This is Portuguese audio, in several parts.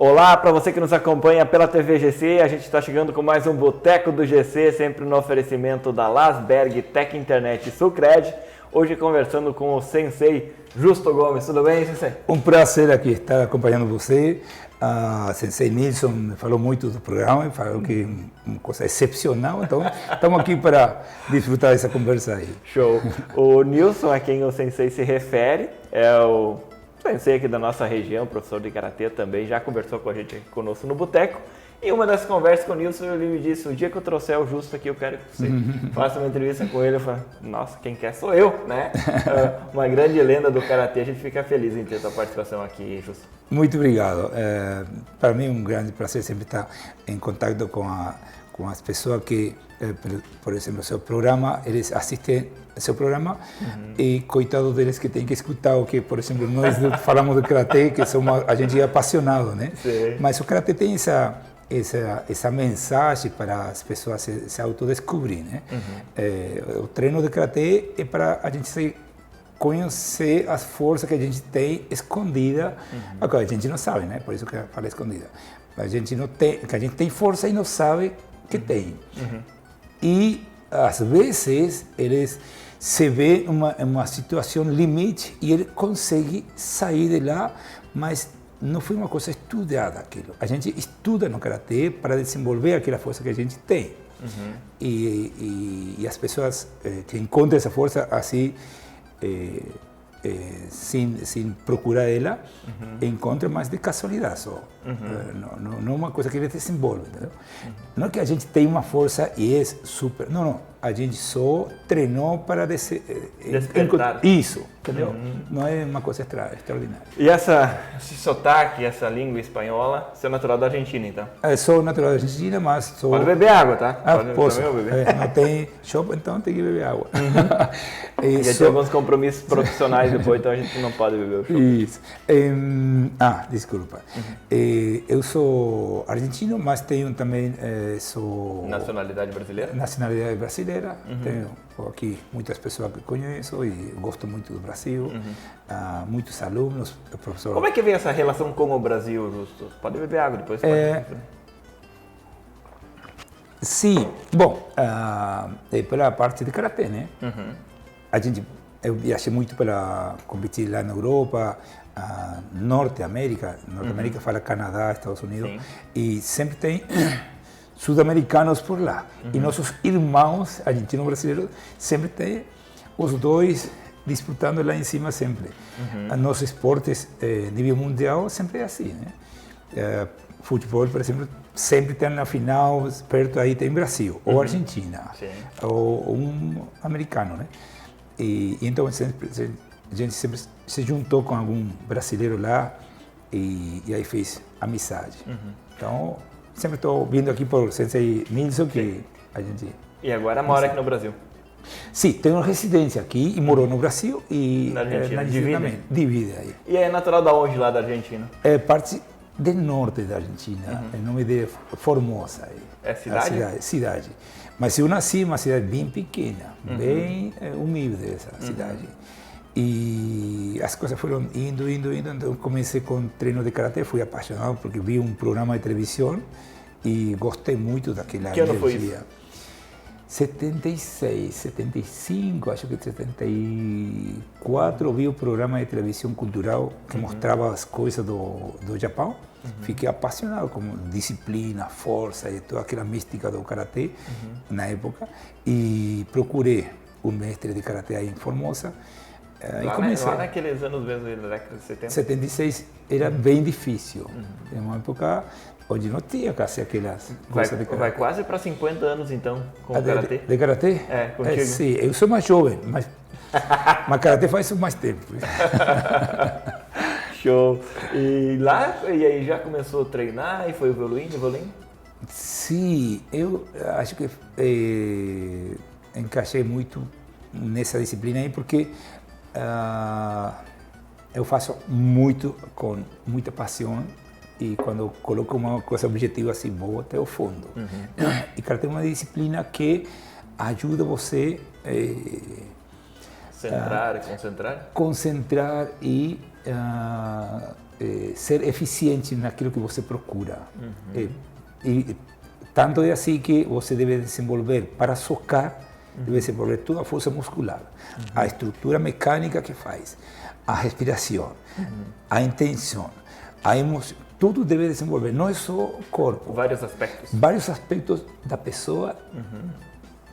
Olá para você que nos acompanha pela TV GC, a gente está chegando com mais um Boteco do GC, sempre no oferecimento da Lasberg, Tech Internet e Sulcred. Hoje conversando com o Sensei Justo Gomes. Tudo bem, Sensei? Um prazer aqui estar acompanhando você. A Sensei Nilson falou muito do programa, falou que é uma coisa excepcional, então estamos aqui para desfrutar dessa conversa aí. Show! O Nilson, a quem o Sensei se refere, é o Sensei aqui da nossa região, professor de Karatê também, já conversou com a gente aqui conosco no Boteco. E uma das conversas com o Nilson, ele me disse, o dia que eu trouxer o Justo aqui, eu quero que você faça uma entrevista com ele. Eu falei, nossa, quem quer sou eu, né? Uma grande lenda do Karatê, a gente fica feliz em ter sua participação aqui, Justo. Muito obrigado. Para mim é um grande prazer sempre estar em contato com as pessoas que, por exemplo, seu programa, eles assistem seu programa e coitado deles que tem que escutar o que, por exemplo, nós falamos do Karatê, que a gente é apaixonado, né? Sim. Mas o Karatê tem essa mensagem para as pessoas se autodescobrir, né? O treino de Karatê é para a gente conhecer as forças que a gente tem escondida, que a gente não sabe, né? Por isso que eu falo escondida. A gente não tem, que a gente tem força e não sabe que tem. E às vezes eles se vê uma situação limite e ele consegue sair de lá, mas não foi uma coisa estudada aquilo. A gente estuda no Karatê para desenvolver aquela força que a gente tem. E as pessoas que encontram essa força assim, sem procurar ela, encontram mais de casualidade só. Não é uma coisa que ele desenvolve. Entendeu? Não é que a gente tem uma força e é super. Não. A gente só treinou para despertar. Isso, entendeu? Não é uma coisa extraordinária. E esse sotaque, essa língua espanhola, você é natural da Argentina, então? Sou natural da Argentina, mas sou... Pode beber água, tá? Posso. Beber. Não tem chopp, então tem que beber água. E já tem alguns compromissos profissionais depois, então a gente não pode beber o chopp. Isso. Desculpa. Eu sou argentino, mas tenho também sou... Nacionalidade brasileira? Nacionalidade brasileira. Tenho aqui muitas pessoas que conheço e gosto muito do Brasil. Muitos alunos, professor. Como é que vem essa relação com o Brasil, Justo? Pode beber água depois. Sim, bom, pela parte de Karatê, né? Eu viajei muito para competir lá na Europa, Norte América fala Canadá, Estados Unidos, e sempre tem sul-americanos por lá. E nossos irmãos argentinos brasileiros sempre tem os dois disputando lá em cima sempre. Nossos esportes nível mundial sempre é assim, né? Futebol, por exemplo, sempre tem na final, perto aí tem Brasil, ou Argentina, ou um americano, né? E então a gente sempre se juntou com algum brasileiro lá e aí fez amizade. Então, sempre estou vindo aqui por Sensei Nilson, que a gente... E agora mora aqui no Brasil? Sim, tenho residência aqui e morou no Brasil e na Argentina também. Divide aí. E é natural da onde lá da Argentina? É parte do norte da Argentina, o nome de Formosa. É cidade? Cidade. Mas eu nasci em uma cidade bem pequena, bem humilde essa cidade. E as coisas foram indo, então eu comecei com treino de Karatê, fui apaixonado porque vi um programa de televisão e gostei muito daquela energia. Que ano foi isso? 76, 75, acho que 74, vi o programa de televisão cultural que mostrava as coisas do Japão. Fiquei apaixonado com disciplina, força e toda aquela mística do Karatê na época. E procurei um mestre de Karatê aí em Formosa. Lá naqueles anos mesmo, na década de 70? 76 era bem difícil. Em uma época onde não tinha quase aquelas coisas de Karatê. Vai quase para 50 anos então, com o Karatê? De Karatê? Contigo. Sim, eu sou mais jovem, mas Karatê faz mais tempo. Show! E aí já começou a treinar e foi evoluindo? Sim, eu acho que encaixei muito nessa disciplina aí porque eu faço muito com muita paixão e quando eu coloco uma coisa objetiva assim, vou até o fundo. E Karatê é uma disciplina que ajuda você concentrar e ser eficiente naquilo que você procura. E tanto é assim que você deve desenvolver, para socar, deve desenvolver toda a força muscular, a estrutura mecânica que faz, a respiração, a intenção, a emoção, tudo deve desenvolver, não é só o corpo. Vários aspectos. Vários aspectos da pessoa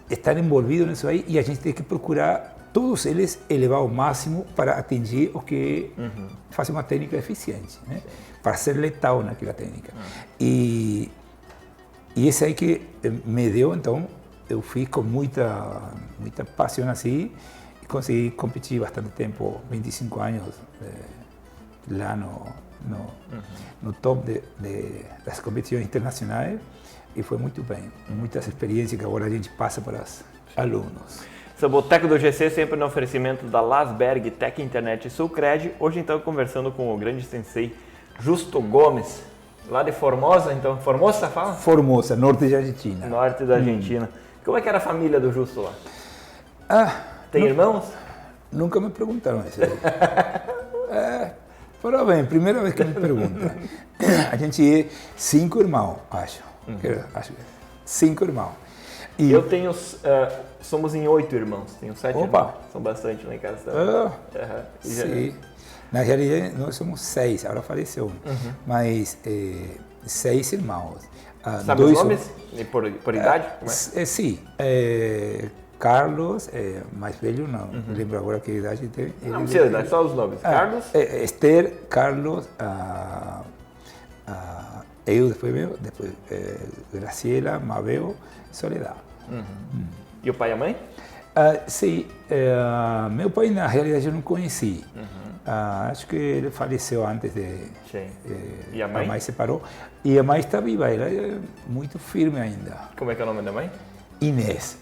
estão envolvidos nisso aí e a gente tem que procurar todos eles elevar ao máximo para atingir o que faz uma técnica eficiente, né? Para ser letal naquela técnica. E esse aí que me deu, então, eu fiz com muita paixão assim e consegui competir bastante tempo, 25 anos lá no top das competições internacionais e foi muito bem. Muitas experiências que agora a gente passa para os alunos. Seu Boteco do GC sempre no oferecimento da Lasberg, Tech Internet e Sulcred. Hoje, então, conversando com o grande sensei Justo Gomes, lá de Formosa, então. Formosa, fala? Formosa, norte da Argentina. Norte da Argentina. Como é que era a família do Justo lá? Tem não, irmãos? Nunca me perguntaram isso aí. Parabéns, primeira vez que me perguntam. A gente é 5 irmãos, acho. Acho que 5 irmãos. E eu tenho, somos em 8 irmãos, tenho 7 irmãos. São bastante lá em casa também. Sim. Na realidade, nós somos 6, agora faleceu mas 6 irmãos. Sabe os nomes? Por idade? Como é? Sim. Carlos, mais velho, não lembro agora que idade tem. Não precisa de idade, só os nomes. Carlos? Esther, Carlos, eu depois Graciela, Mabel, Soledad. E o pai e a mãe? Sim, meu pai na realidade eu não conheci. Acho que ele faleceu antes de... E a mãe? A mãe separou. E a mãe está viva, ela é muito firme ainda. Como é que é o nome da mãe? Inês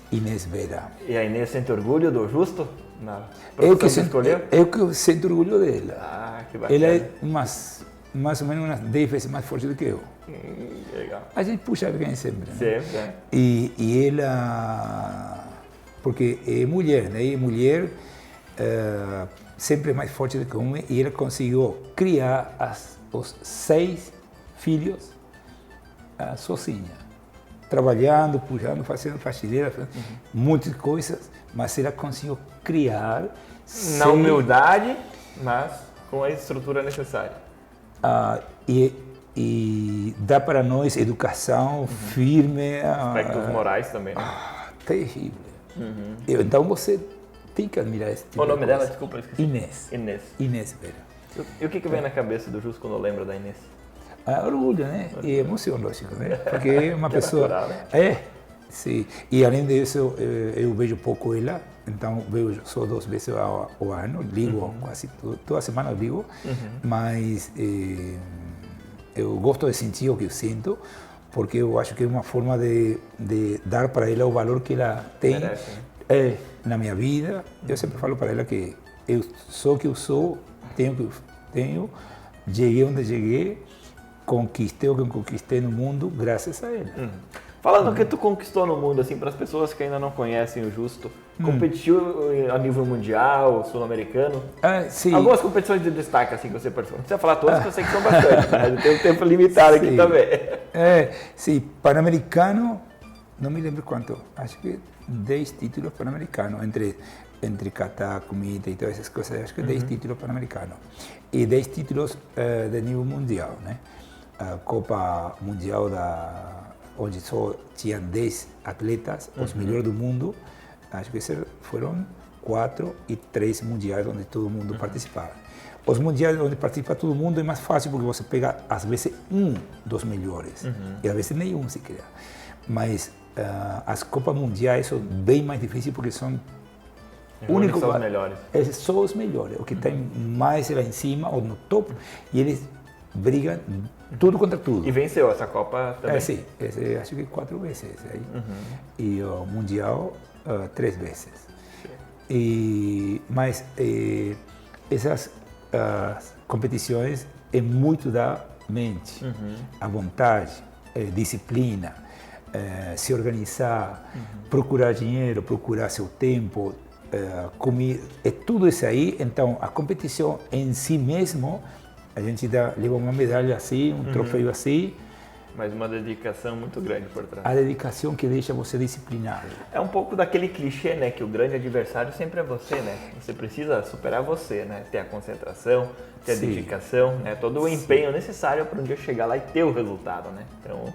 Vera. E a Inês sente orgulho do Justo? Na profissão que escolheu? Eu que sinto orgulho dela. Que bacana. Ela é mais ou menos umas 10 vezes mais forte do que eu. Legal. A gente puxa alguém sempre. Né? Sempre. E ela... Porque é mulher, né? E mulher sempre é mais forte do que homem. E ela conseguiu criar os 6 filhos sozinha. Trabalhando, puxando, fazendo faxineira, muitas coisas. Mas ela conseguiu criar... Na humildade, mas com a estrutura necessária. E dá para nós educação firme. Aspectos morais também, né? Terrível. Então você tem que admirar esse tipo O nome de dela, coisa. desculpa, eu esqueci. Inês Vera. E o que vem na cabeça do Justo quando lembra da Inês? Orgulho, né? E emoção, lógico, né? Porque é uma pessoa... Natural, né? Sim. E além disso, eu vejo pouco ela, então vejo só 2 vezes ao ano, ligo quase toda semana eu ligo, mas eu gosto de sentir o que eu sinto, porque eu acho que é uma forma de dar para ela o valor que ela tem na minha vida. Eu sempre falo para ela que eu sou o que eu sou, tenho o que eu tenho, cheguei onde cheguei, conquistei o que eu conquistei no mundo graças a ela. Falando do que tu conquistou no mundo, assim, para as pessoas que ainda não conhecem o Justo, competiu a nível mundial, sul-americano? Sim. Algumas competições de destaque, assim, que você participou. Não precisa falar todas, que eu sei que são bastante, mas eu tenho um tempo limitado aqui também. Sim, Pan-Americano, não me lembro quanto, acho que 10 títulos Pan-Americanos, entre kata, comida e todas essas coisas, acho que 10 títulos Pan-Americanos. E 10 títulos de nível mundial, né? A Copa Mundial onde só tinham 10 atletas, os melhores do mundo, acho que foram 4 e 3 mundiais onde todo mundo participava. Os mundiais onde participa todo mundo é mais fácil porque você pega, às vezes, dos melhores, e às vezes nenhum sequer. Mas as Copas Mundiais são bem mais difíceis porque são únicos, são os melhores. Esses são os melhores, o que tem mais lá em cima, ou no topo, e eles brigam tudo contra tudo. E venceu essa Copa também? Sim, acho que 4 vezes. Aí. E o Mundial 3 vezes. Mas essas competições é muito da mente, a vontade, disciplina, se organizar, procurar dinheiro, procurar seu tempo, comer, é tudo isso aí. Então, a competição em si mesmo a gente leva uma medalha assim, um troféu assim. Mas uma dedicação muito grande por trás. A dedicação que deixa você disciplinado. É um pouco daquele clichê, né? Que o grande adversário sempre é você, né? Você precisa superar você, né? Ter a concentração, ter a dedicação, né? Todo o empenho necessário para um dia chegar lá e ter o resultado, né? Então,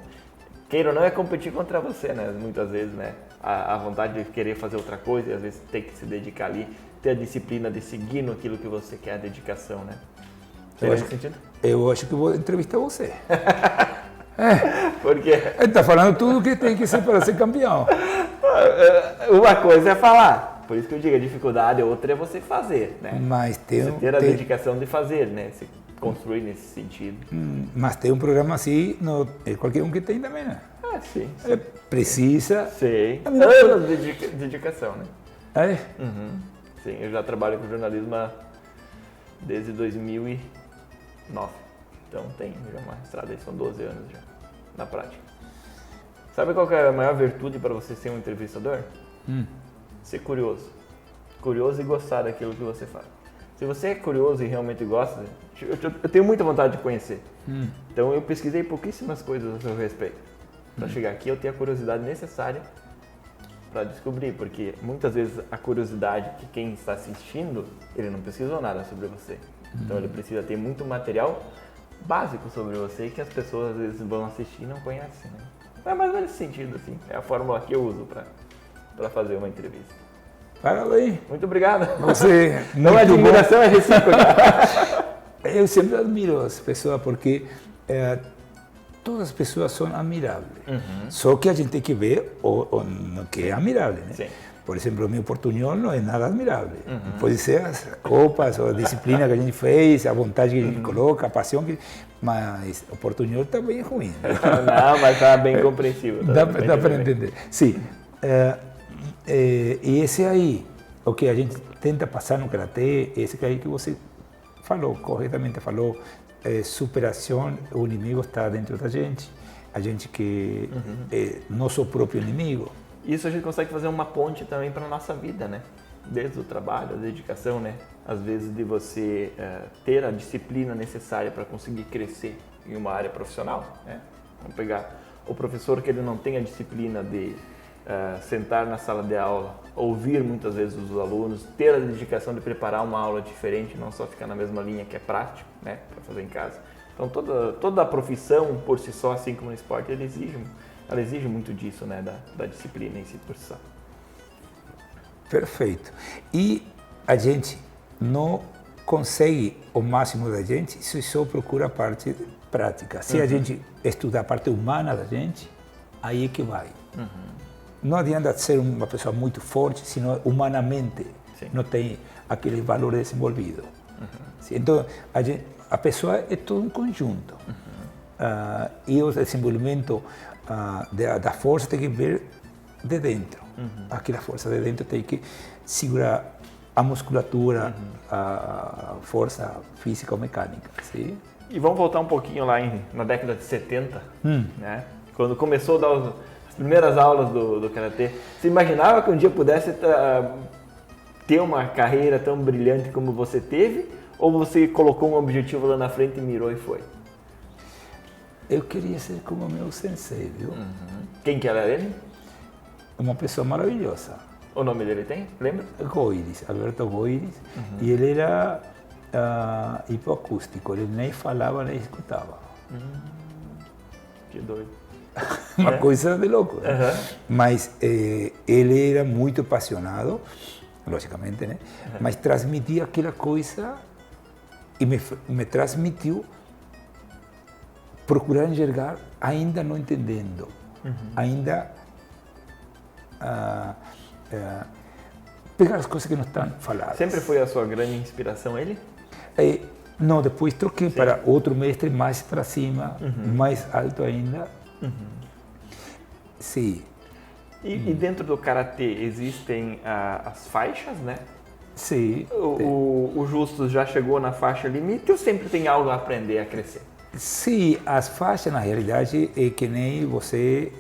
queira ou não, é competir contra você, né? Muitas vezes, né? A vontade de querer fazer outra coisa e às vezes ter que se dedicar ali, ter a disciplina de seguir naquilo que você quer, a dedicação, né? Eu acho que vou entrevistar você. Porque ele está falando tudo que tem que ser para ser campeão. Uma coisa é falar, por isso que eu digo, a dificuldade, outra é você fazer, né? Mas você ter a dedicação de fazer, né? Se construir nesse sentido. Mas tem um programa assim, qualquer um que tem também, né? Sim. Precisa. Sim. Anos de dedicação, né? Sim, eu já trabalho com jornalismo desde 2009. Então tem já uma estrada aí, são 12 anos já, na prática. Sabe qual que é a maior virtude para você ser um entrevistador? Ser curioso. Curioso e gostar daquilo que você faz. Se você é curioso e realmente gosta, eu tenho muita vontade de conhecer. Então eu pesquisei pouquíssimas coisas a seu respeito. Para chegar aqui eu tenho a curiosidade necessária para descobrir, porque muitas vezes a curiosidade que quem está assistindo, ele não pesquisou nada sobre você. Então ele precisa ter muito material básico sobre você que as pessoas às vezes vão assistir e não conhecem, né? É mais nesse sentido, assim. É a fórmula que eu uso para fazer uma entrevista. Parabéns. Muito obrigado. Você. Não é admiração, é recíproca. Eu sempre admiro as pessoas porque todas as pessoas são admiráveis. Só que a gente tem que ver o que é admirável, né? Sim. Por exemplo, o meu portunhol não é nada admirável. Pode ser as copas, ou a disciplina que a gente fez, a vontade que a gente coloca, a paixão mas o portunhol está bem ruim. Não, mas está bem compreensível. Dá para entender. Sim. E esse aí, o que a gente tenta passar no karatê, esse aí que você falou, corretamente falou, superação, o inimigo está dentro da gente, a gente que é nosso próprio inimigo. Isso a gente consegue fazer uma ponte também para a nossa vida, né? Desde o trabalho, a dedicação, né? Às vezes de você ter a disciplina necessária para conseguir crescer em uma área profissional, né? Vamos pegar o professor que ele não tem a disciplina de sentar na sala de aula, ouvir muitas vezes os alunos, ter a dedicação de preparar uma aula diferente, não só ficar na mesma linha que é prático, né? Para fazer em casa. Então toda a profissão por si só, assim como no esporte, ela exige muito disso, né, da disciplina em si por si só. Perfeito. E a gente não consegue o máximo da gente se só procura a parte prática. Se a gente estudar a parte humana da gente, aí é que vai. Não adianta ser uma pessoa muito forte, se humanamente não tem aquele valor desenvolvido. Então, a pessoa é todo um conjunto. E o desenvolvimento da força tem que vir de dentro. Aquela força de dentro tem que segurar a musculatura, a força física ou mecânica. Sim? E vamos voltar um pouquinho lá na década de 70, né? Quando começou a dar as primeiras aulas do karatê. Você imaginava que um dia pudesse ter uma carreira tão brilhante como você teve? Ou você colocou um objetivo lá na frente e mirou e foi? Eu queria ser como meu sensei, viu? Quem que era ele? Uma pessoa maravilhosa. O nome dele tem? Lembra? Goires, Alberto Goires. E ele era hipoacústico, ele nem falava nem escutava. Que doido. Uma coisa de louco. Né? Mas ele era muito apaixonado, logicamente, né? Mas transmitia aquela coisa e me transmitiu procurar enxergar, ainda não entendendo, ainda pegar as coisas que não estão faladas. Sempre foi a sua grande inspiração ele? Não, depois troquei para outro mestre mais para cima, mais alto ainda. Sim. E dentro do karatê existem as faixas, né? Sim. O Justus já chegou na faixa limite ou sempre tem algo a aprender, a crescer? Sim, as faixas na realidade é que nem você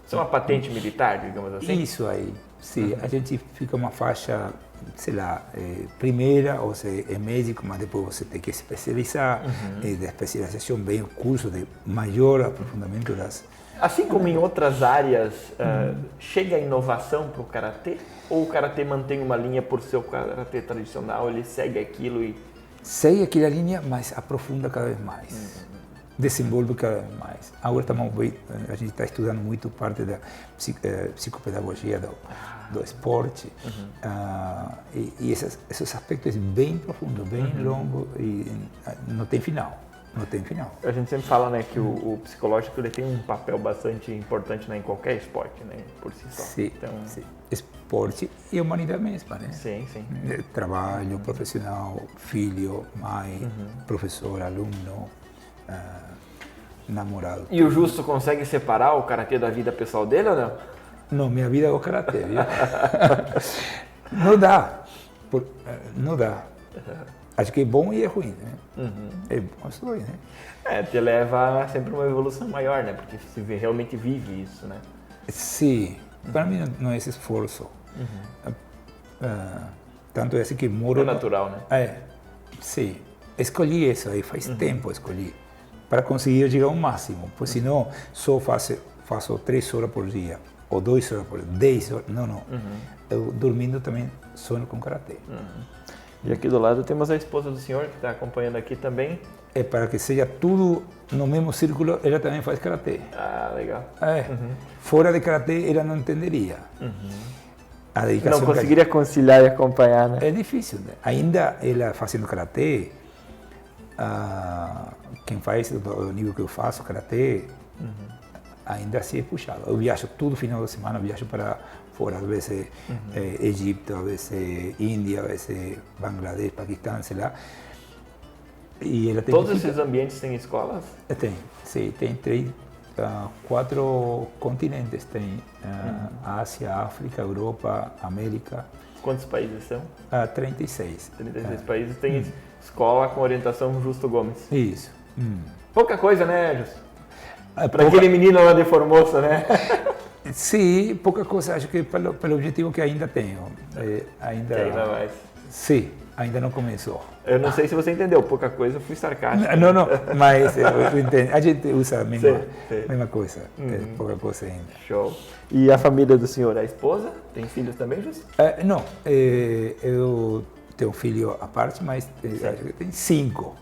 Isso é uma patente militar, digamos assim? Isso aí, sim. A gente fica uma faixa sei lá, primeira você é médico, mas depois você tem que especializar, e da especialização vem o curso de maior aprofundamento das... Assim como em outras áreas, chega a inovação para o Karatê? Ou o Karatê mantém uma linha por ser o Karatê tradicional, ele segue aquilo e... Segue aquela linha, mas aprofunda cada vez mais. Desenvolve cada vez mais. Agora a gente está estudando muito parte da psicopedagogia do esporte, e esses aspectos bem profundos, bem longos, e não tem final. Não tem final. A gente sempre fala, né, que o psicológico ele tem um papel bastante importante, né, em qualquer esporte, né, por si só. Sim, então... sim. Esporte e humanidade mesma, né? Sim, sim. Trabalho profissional, filho, mãe, professor, aluno, namorado. E o Justo consegue separar o Karatê da vida pessoal dele ou não? Não, minha vida é o Karatê, viu? Não dá. Não dá. Acho que é bom e é ruim, né? É bom e ruim, né? Te leva a sempre uma evolução maior, né? Porque você realmente vive isso, né? Sim. Para mim não é esse esforço. Tanto é assim que moro... É natural, né? Sim. Escolhi isso aí, faz tempo escolhi. Para conseguir chegar ao máximo. Porque senão só faço 3 horas por dia. Ou 2 horas por dia, 10 horas. Não. Eu dormindo também sono com Karatê. E aqui do lado temos a esposa do senhor, que está acompanhando aqui também. É para que seja tudo no mesmo círculo, ela também faz Karatê. Ah, legal. Fora de Karatê, ela não entenderia. A dedicação não conseguiria conciliar e acompanhar, né? É difícil, né? Ainda ela fazendo Karatê, quem faz do nível que eu faço, Karatê, ainda assim é puxado. Eu viajo todo final de semana, viajo para fora, às vezes Egito, às vezes Índia, às vezes Bangladesh, Paquistão, sei lá. E ela tem Todos esses ambientes têm escolas? Tem, sim, tem 4 continentes, tem Ásia, África, Europa, América. Quantos países são? 36. 36 países tem escola com orientação Justo Gomes. Isso. Pouca coisa, né, Justo? Para aquele menino lá de Formosa, né? Sim, pouca coisa. Acho que pelo objetivo que ainda tenho. Ainda mais. Sim, ainda não começou. Eu não sei se você entendeu, pouca coisa, eu fui sarcástico. Não, mas eu entendo. A gente usa a mesma coisa, pouca coisa ainda. Show. E a família do senhor, a esposa? Tem filhos também, Justo? Não, eu tenho um filho à parte, mas acho que tem 5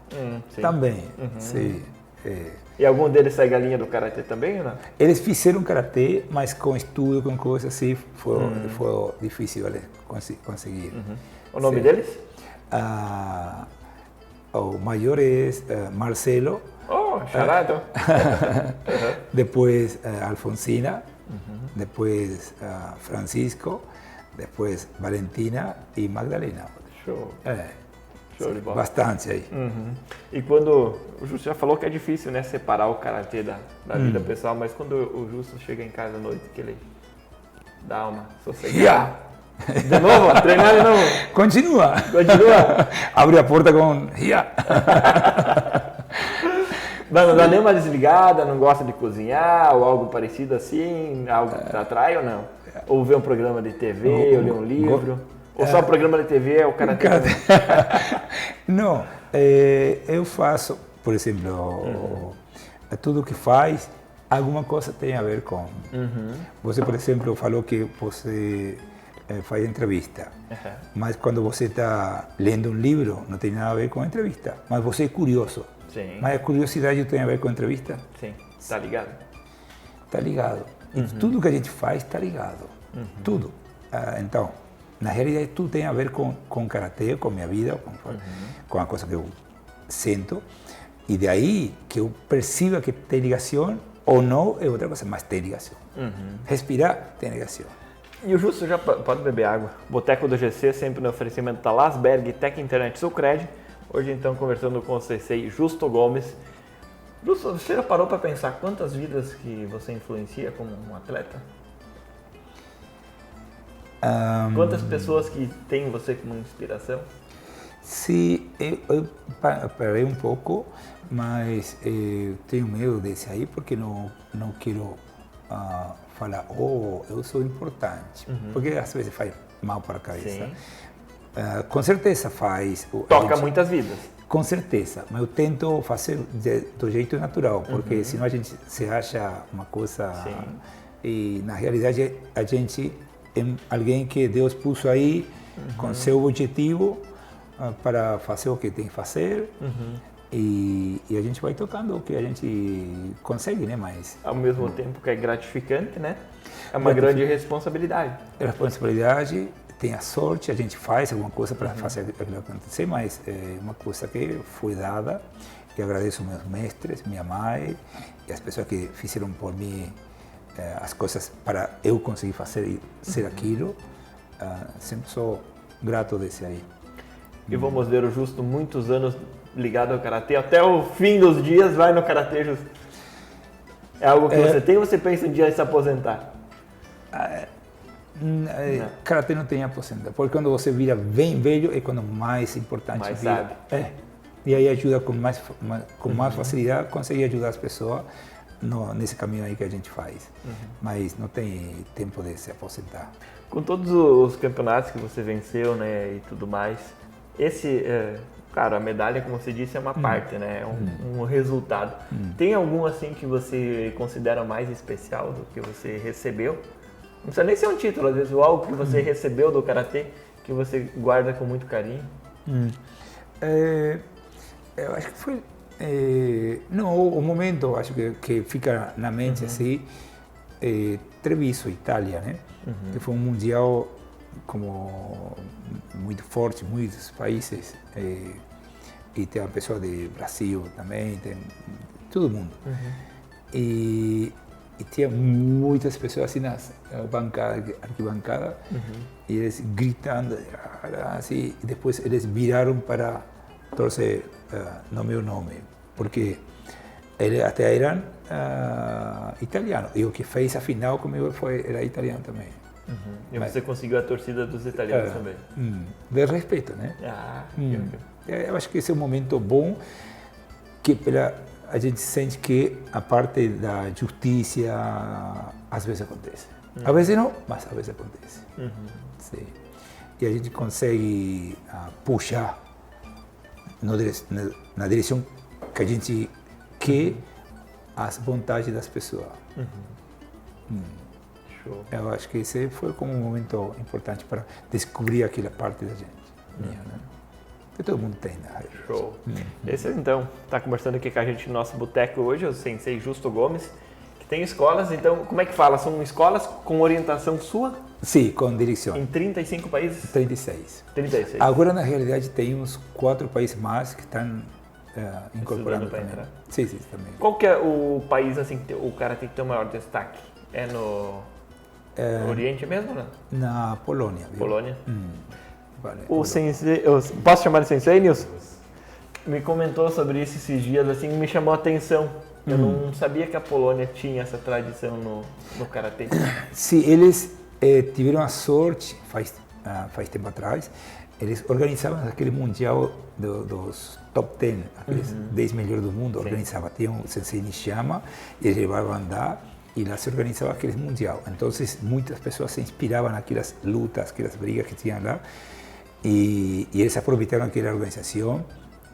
também. Sim. E algum deles segue a linha do Karatê também ou não? Eles fizeram Karatê, mas com estudo, com coisas assim, foi difícil eles conseguir. O nome deles? O maior é Marcelo. Oh, charado. Depois Alfonsina, depois Francisco, depois Valentina e Magdalena. Show. Show de bola. Bastante aí. E quando o Justo já falou que é difícil, né, separar o Karatê da vida pessoal, mas quando o Justo chega em casa à noite, que ele dá uma sossegada. De novo? Treinar de novo? Continua. Abre a porta com Não dá nem uma desligada, não gosta de cozinhar ou algo parecido assim, algo que te atrai ou não? Ou ver um programa de TV, ou ler um livro? Ou só o programa de TV é o Karatê? Não, eu faço, por exemplo, tudo que faz, alguma coisa tem a ver com. Você, por exemplo, falou que você faz entrevista, mas quando você está lendo um livro, não tem nada a ver com entrevista, mas você é curioso. Sim. Mas a curiosidade tem a ver com entrevista? Sim, tá ligado? Tá ligado. E tudo que a gente faz está ligado. Tudo. Então, na realidade, tudo tem a ver com Karatê, com minha vida, com a coisa que eu sinto. E daí que eu perceba que tem ligação ou não é outra coisa, mas tem ligação. Respirar tem ligação. E o Justo já pode beber água. Boteco do GC, sempre no oferecimento da Lasberg, Tec Internet Sulcred. Hoje, então, conversando com o sensei Justo Gomes. Justo, você já parou para pensar quantas vidas que você influencia como um atleta? Quantas pessoas que têm você como inspiração? Sim, eu parei um pouco, mas tenho medo desse aí, porque não quero falar, eu sou importante, porque às vezes faz mal para a cabeça. Sim. Com certeza faz. Toca muitas vidas. Com certeza, mas eu tento fazer do jeito natural, porque senão a gente se acha uma coisa... Sim. E na realidade a gente é alguém que Deus pôs aí com seu objetivo para fazer o que tem que fazer. E a gente vai tocando o que a gente consegue, né? Mas ao mesmo tempo que é gratificante, né? É uma grande responsabilidade. A responsabilidade, tem a sorte, a gente faz alguma coisa para fazer aquilo acontecer, mas é uma coisa que foi dada. E agradeço meus mestres, minha mãe e as pessoas que fizeram por mim as coisas para eu conseguir fazer e ser aquilo. Sempre sou grato desse aí. E vamos ver o Justo muitos anos ligado ao Karatê, até o fim dos dias vai no Karatê, Justo? É algo que você tem ou você pensa um dia em se aposentar? Karatê não tem aposenta, porque quando você vira bem velho é quando mais importante Mais vira. sabe. E aí ajuda com mais facilidade, consegue ajudar as pessoas nesse caminho aí que a gente faz. Mas não tem tempo de se aposentar. Com todos os campeonatos que você venceu, né, e tudo mais, claro, a medalha, como você disse, é uma parte, né, é um resultado. Tem algum assim que você considera mais especial do que você recebeu? Não precisa nem ser um título, às vezes, ou algo que você recebeu do Karatê que você guarda com muito carinho. Eu acho que foi... não, o momento, acho que fica na mente, assim, Treviso, Itália, né? Que foi um mundial como muito forte, muitos países. E tem a pessoa de Brasil também, tem todo mundo. E tinha muitas pessoas assim nas arquibancadas, e eles gritando, assim, e depois eles viraram para torcer no meu nome, porque eles até eram italianos, e o que fez a final comigo era italiano também. E você conseguiu a torcida dos italianos também? De respeito, né? Eu acho que esse é um momento bom, que a gente sente que a parte da justiça às vezes acontece. Às vezes não, mas às vezes acontece. Sim. E a gente consegue puxar na direção que a gente quer as vontades das pessoas. Show. Eu acho que esse foi como um momento importante para descobrir aquela parte da gente. Minha, né? Que todo mundo tem, né? Show. Esse, então, está conversando aqui com a gente no nosso boteco hoje, o Sensei Justo Gomes, que tem escolas. Então, como é que fala? São escolas com orientação sua? Sim, com direção. Em 35 países? 36. 36. Agora, na realidade, tem uns 4 países mais que estão incorporando Estudando pra também. entrar. Sim, também. Qual que é o país assim que o cara tem que ter o maior destaque? É no Oriente mesmo, né? Na Polônia. Viu? Polônia. Vale, O sensei, posso chamar de sensei, Nilson? Me comentou sobre isso esses dias, assim, me chamou a atenção. Eu não sabia que a Polônia tinha essa tradição no Karatê. Sim, eles tiveram a sorte, faz tempo atrás, eles organizavam aquele mundial dos top 10, aqueles 10 melhores do mundo, organizava. Tinha um sensei Nishiyama, e eles levavam a andar, e lá se organizava aquele mundial. Então, muitas pessoas se inspiravam naquelas lutas, aquelas brigas que tinham lá, e eles aproveitaram aquela organização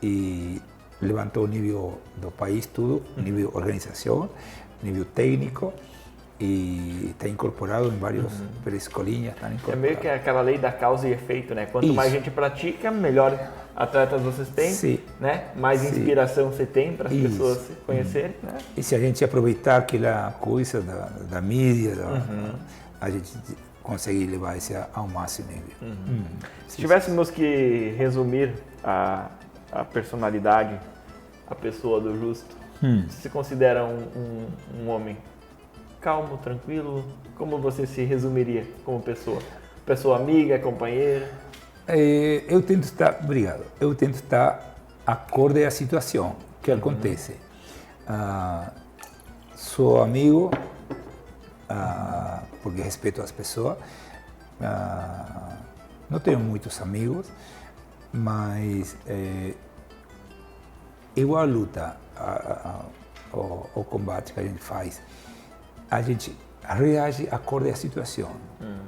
e levantou o nível do país, tudo, nível organização, nível técnico, e está incorporado em várias escolinhas. É meio que aquela lei da causa e efeito, né? Quanto mais gente pratica, melhor atletas vocês têm, né? Mais inspiração você tem para as pessoas se conhecerem, né? E se a gente aproveitar aquela coisa da mídia, a gente consegue levar isso ao máximo nível. Se tivéssemos que resumir a personalidade, a pessoa do Justo, você se considera um homem calmo, tranquilo? Como você se resumiria como pessoa? Pessoa amiga, companheira? Eu tento estar, obrigado, eu tento estar acorde à situação que acontece. Sou amigo, porque respeito as pessoas. Não tenho muitos amigos, mas igual a luta, o combate que a gente faz, a gente reage acorde à situação.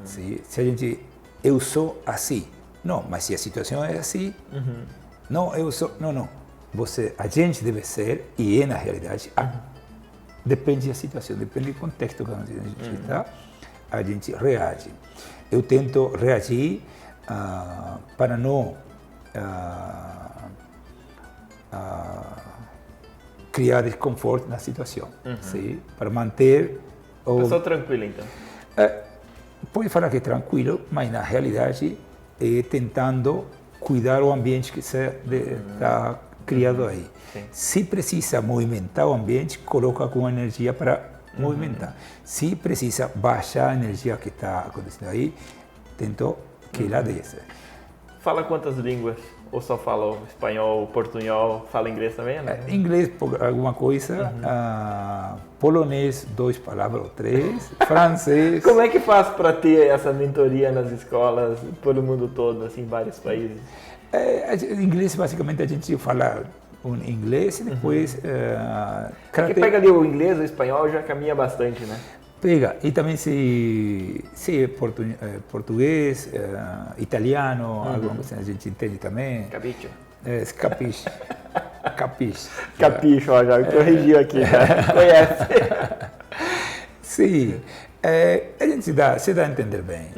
Se a gente, eu sou assim, Não, mas se a situação é assim, não, não. A gente deve ser, e é na realidade, depende da situação, depende do contexto que a gente está, a gente reage. Eu tento reagir para não criar desconforto na situação, sim? Para manter... Pessoa tranquila, então. Pode falar que é tranquilo, mas na realidade é tentando cuidar o ambiente que está criado aí. Sim. Se precisa movimentar o ambiente, coloca alguma energia para movimentar. Se precisa baixar a energia que está acontecendo aí, tento que ela desça. Fala quantas línguas? Ou só fala espanhol, portunhol, fala inglês também, né? Inglês, alguma coisa, polonês, 2 palavras ou 3, francês... Como é que faz para ter essa mentoria nas escolas pelo mundo todo, assim, em vários países? Inglês, basicamente, a gente fala inglês e depois... Que pega ali o inglês, o espanhol, já caminha bastante, né? Pega, e também se é português, italiano, alguma coisa a gente entende também. Capicho? Capiche. Capiche. Capicho, ó, já corrigiu aqui, já conhece. Sim, a gente se dá a entender bem.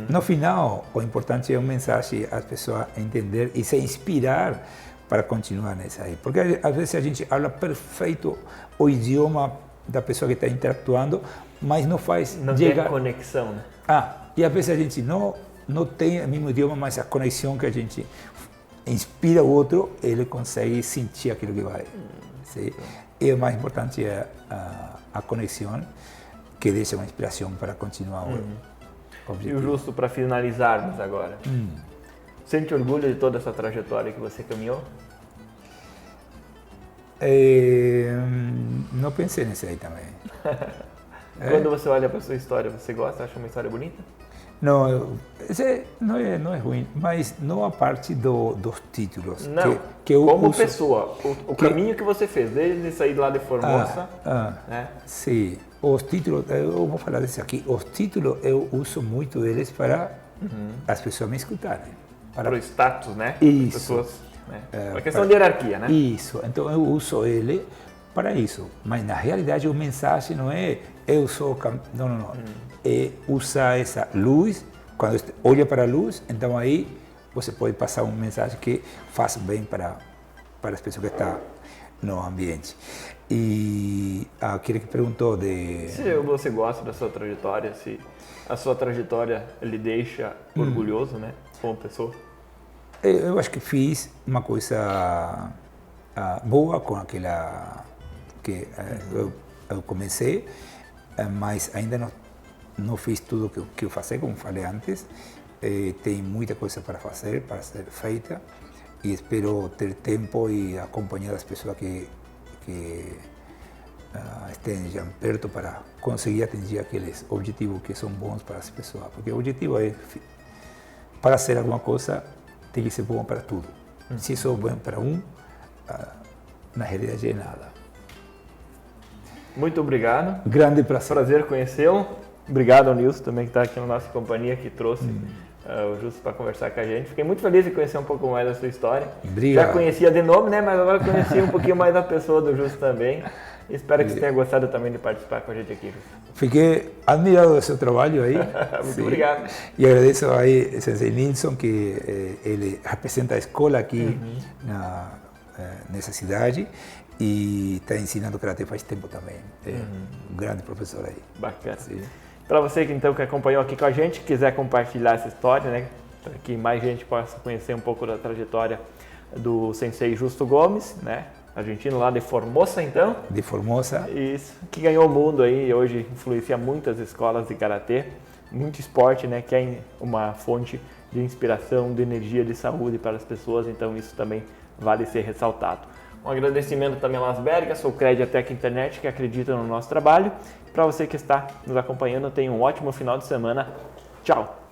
No final, o importante é a mensagem, as pessoas entender e se inspirar para continuar nessa aí. Porque às vezes a gente fala perfeito o idioma da pessoa que está interatuando, mas não faz... Não tem conexão, né? E às vezes a gente não tem o mesmo idioma, mas a conexão que a gente inspira o outro, ele consegue sentir aquilo que vai. E o mais importante é a conexão, que deixa uma inspiração para continuar o objetivo. E o Justo, para finalizarmos agora, sente orgulho de toda essa trajetória que você caminhou? Não pensei nisso aí também. Quando você olha para a sua história, você gosta? Acha uma história bonita? Não, não é ruim, mas não a parte dos títulos. Não, como pessoa, o caminho que você fez, desde sair lá de Formosa. Né? Sim, os títulos, eu vou falar desse aqui, os títulos eu uso muito eles para as pessoas me escutarem. Para o status, né? Isso. Pessoas, né? A questão de hierarquia, né? Isso, então eu uso ele para isso, mas na realidade a mensagem não é eu sou... Não. É usar essa luz, quando você olha para a luz, então aí você pode passar uma mensagem que faz bem para as pessoas que estão no ambiente. E aquele que perguntou de... Se você gosta da sua trajetória, se a sua trajetória lhe deixa orgulhoso, né, como pessoa? Eu acho que fiz uma coisa boa com aquela que eu comecei, mas ainda não fiz tudo o que eu fazer, como falei antes. Tem muita coisa para fazer, para ser feita, e espero ter tempo e acompanhar as pessoas que estejam perto para conseguir atingir aqueles objetivos que são bons para as pessoas. Porque o objetivo é, para ser alguma coisa, tem que ser bom para tudo. Se sou bom para na realidade é nada. Muito obrigado. Grande prazer. Prazer conhecê-lo. Obrigado ao Nilson também, que está aqui na nossa companhia, que trouxe o Justo para conversar com a gente. Fiquei muito feliz de conhecer um pouco mais da sua história. Obrigado. Já conhecia de nome, né? Mas agora conheci um pouquinho mais da pessoa do Justo também. Espero que você tenha gostado também de participar com a gente aqui, Justo. Fiquei admirado do seu trabalho aí. Muito obrigado. E agradeço aí ao Sensei Nilson, que ele representa a escola aqui nessa cidade. E está ensinando karatê faz tempo também. É um grande professor aí. Bacana. Para você que acompanhou aqui com a gente, quiser compartilhar essa história, né, para que mais gente possa conhecer um pouco da trajetória do Sensei Justo Gomes, né, argentino lá de Formosa, então. De Formosa. Isso, que ganhou o mundo aí e hoje influencia muitas escolas de karatê, muito esporte, né, que é uma fonte de inspiração, de energia, de saúde para as pessoas, então isso também vale ser ressaltado. Um agradecimento também a Las Bergas, sou o Creditec Internet, que acredita no nosso trabalho. Para você que está nos acompanhando, tenha um ótimo final de semana. Tchau!